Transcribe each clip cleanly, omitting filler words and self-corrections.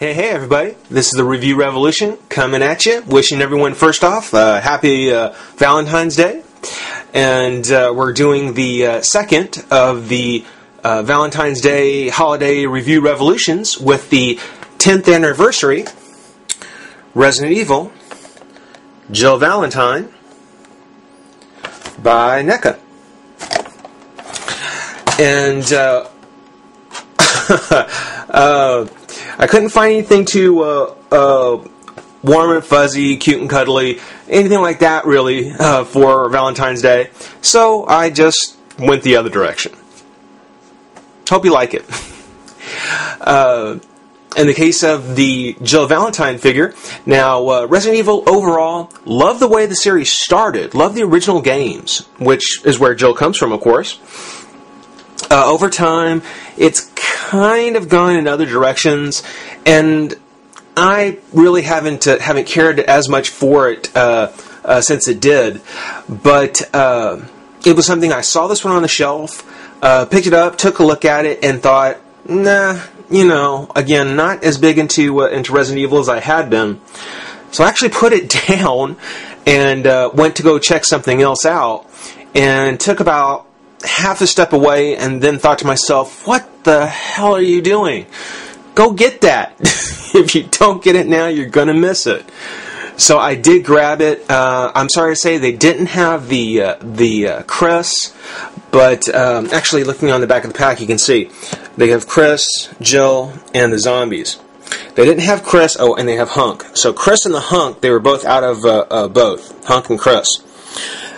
Hey everybody, this is the Review Revolution coming at you, wishing everyone first off happy Valentine's Day, and we're doing the second of the Valentine's Day holiday review revolutions with the 10th anniversary Resident Evil Jill Valentine by NECA. And I couldn't find anything too warm and fuzzy, cute and cuddly, anything like that really for Valentine's Day. So I just went the other direction. Hope you like it. In the case of the Jill Valentine figure, now Resident Evil overall, love the way the series started. Love the original games, which is where Jill comes from, of course. Over time, it's kind of gone in other directions, and I really haven't cared as much for it since it did. But it was something I saw this one on the shelf, picked it up, took a look at it, and thought, nah, you know, again, not as big into Resident Evil as I had been. So I actually put it down and went to go check something else out, and took about half a step away and then thought to myself, what the hell are you doing? Go get that. If you don't get it now, you're going to miss it. So I did grab it. I'm sorry to say they didn't have the Chris, but actually looking on the back of the pack, you can see they have Chris, Jill, and the zombies. They didn't have Chris, oh, and they have Hunk. So Chris and the Hunk, they were both out of both, Hunk and Chris.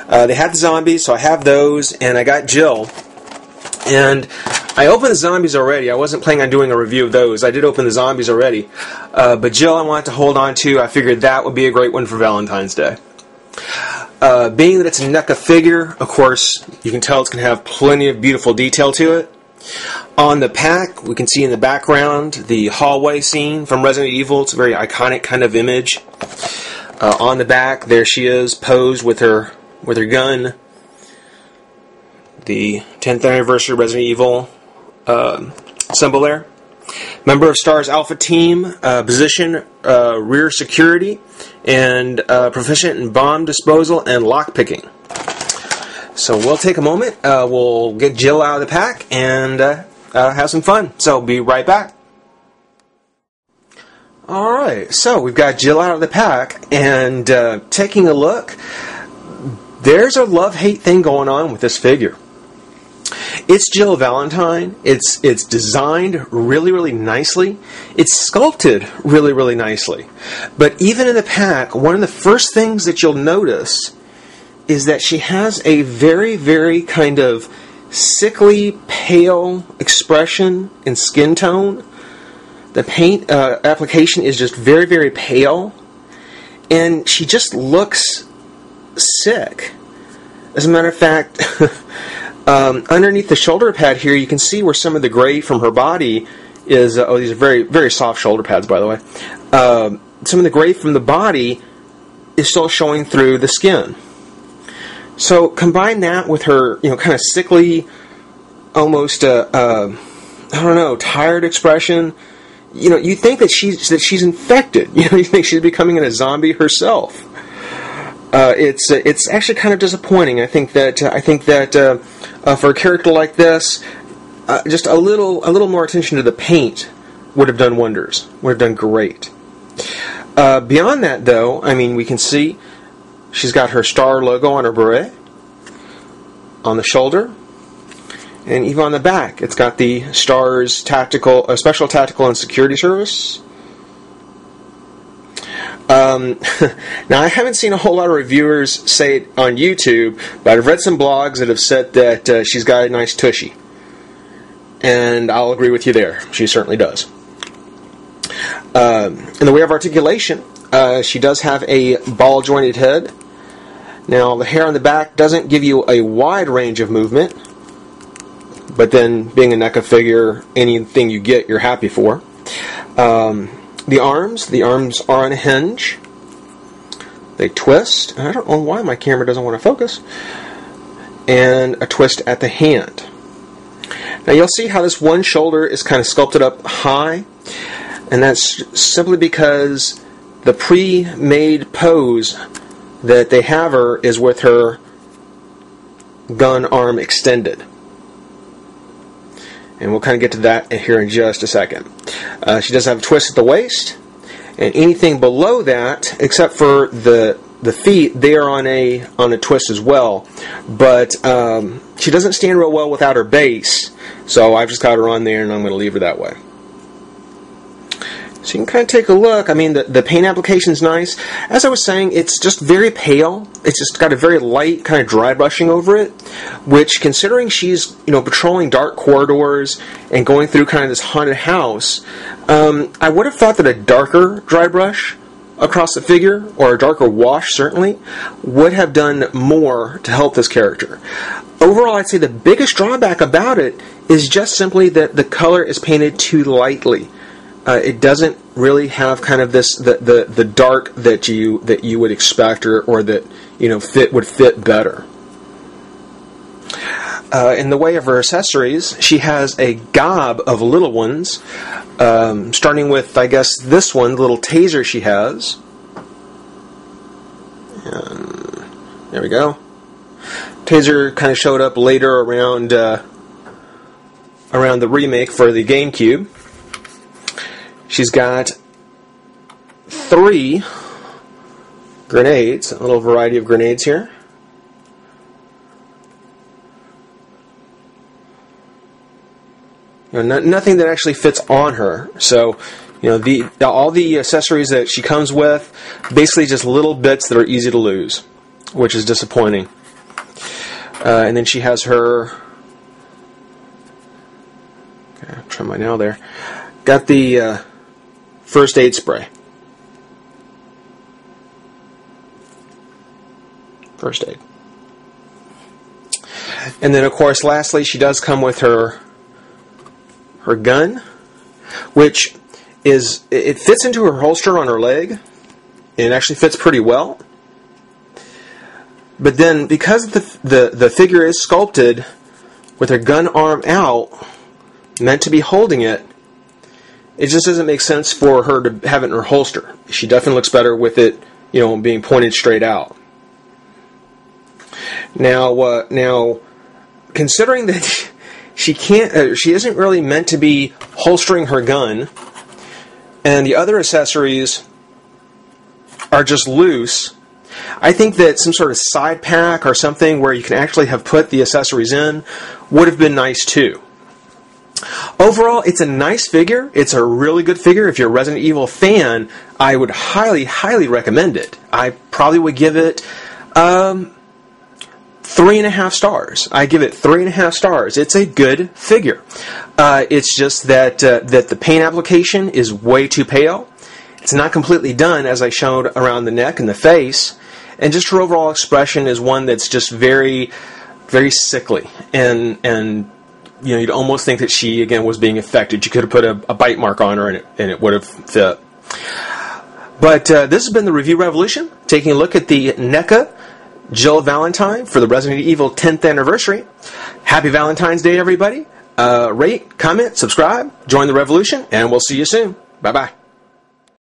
They had the zombies, so I have those, and I got Jill. And I opened the zombies already. I wasn't planning on doing a review of those. I did open the zombies already. But Jill I wanted to hold on to. I figured that would be a great one for Valentine's Day. Being that it's a NECA figure, of course, you can tell it's going to have plenty of beautiful detail to it. On the pack, we can see in the background the hallway scene from Resident Evil. It's a very iconic kind of image. On the back, there she is, posed with her gun. The 10th anniversary Resident Evil symbol there. Member of STAR's Alpha Team, position rear security, and proficient in bomb disposal and lockpicking. So we'll take a moment, we'll get Jill out of the pack, and have some fun. So be right back. Alright, so we've got Jill out of the pack, and taking a look, there's a love-hate thing going on with this figure. It's Jill Valentine. It's designed really, really nicely. It's sculpted really, really nicely. But even in the pack, one of the first things that you'll notice is that she has a very, very kind of sickly, pale expression and skin tone. The paint application is just very, very pale. And she just looks sick. As a matter of fact, underneath the shoulder pad here, you can see where some of the gray from her body is. Oh, these are very, very soft shoulder pads, by the way. Some of the gray from the body is still showing through the skin. So combine that with her, you know, kind of sickly, almost I don't know, tired expression. You know, you think that she's infected. You know, you think she's becoming a zombie herself. It's actually kind of disappointing. I think that for a character like this, just a little more attention to the paint would have done wonders. Would have done great. Beyond that, though, I mean, we can see she's got her STAR logo on her beret, on the shoulder, and even on the back, it's got the STAR's Special Tactical and Security Service. Now, I haven't seen a whole lot of reviewers say it on YouTube, but I've read some blogs that have said that she's got a nice tushy. And I'll agree with you there. She certainly does. In the way of articulation, she does have a ball-jointed head. Now, the hair on the back doesn't give you a wide range of movement, but then, being a NECA figure, anything you get, you're happy for. The arms are on a hinge. They twist. I don't know why my camera doesn't want to focus. And a twist at the hand. Now you'll see how this one shoulder is kind of sculpted up high. And that's simply because the pre-made pose that they have her is with her gun arm extended. And we'll kind of get to that here in just a second. She does have a twist at the waist, and anything below that, except for the feet, they are on a twist as well. But she doesn't stand real well without her base, so I've just got her on there, and I'm going to leave her that way. So you can kind of take a look. I mean, the paint application is nice. As I was saying, it's just very pale. It's just got a very light kind of dry brushing over it, which, considering she's, you know, patrolling dark corridors and going through kind of this haunted house, I would have thought that a darker dry brush across the figure, or a darker wash certainly, would have done more to help this character. Overall, I'd say the biggest drawback about it is just simply that the color is painted too lightly. It doesn't really have kind of this the dark that you would expect, or that, you know, would fit better. In the way of her accessories, she has a gob of little ones, starting with, I guess, this one, the little taser she has. And there we go. Taser kind of showed up later around the remake for the GameCube. She's got 3 grenades, a little variety of grenades here. You know, nothing that actually fits on her. So, you know, all the accessories that she comes with, basically just little bits that are easy to lose, which is disappointing. And then she has her. Okay, trim my nail there. Got the first aid spray. First aid. And then, of course, lastly, she does come with her gun, which it fits into her holster on her leg, and it actually fits pretty well. But then, because the figure is sculpted with her gun arm out, meant to be holding it, it just doesn't make sense for her to have it in her holster. She definitely looks better with it, you know, being pointed straight out. Now, considering that she isn't really meant to be holstering her gun, and the other accessories are just loose, I think that some sort of side pack or something where you can actually have put the accessories in would have been nice too. Overall, it's a nice figure. It's a really good figure. If you're a Resident Evil fan, I would highly, highly recommend it. I probably would give it 3.5 stars. I give it 3.5 stars. It's a good figure. It's just that the paint application is way too pale. It's not completely done, as I showed around the neck and the face, and just her overall expression is one that's just very, very sickly, and you know, you'd almost think that she, again, was being affected. You could have put a bite mark on her, and it would have fit. But this has been the Review Revolution, taking a look at the NECA Jill Valentine for the Resident Evil 10th anniversary. Happy Valentine's Day, everybody. Rate, comment, subscribe, join the revolution, and we'll see you soon. Bye-bye.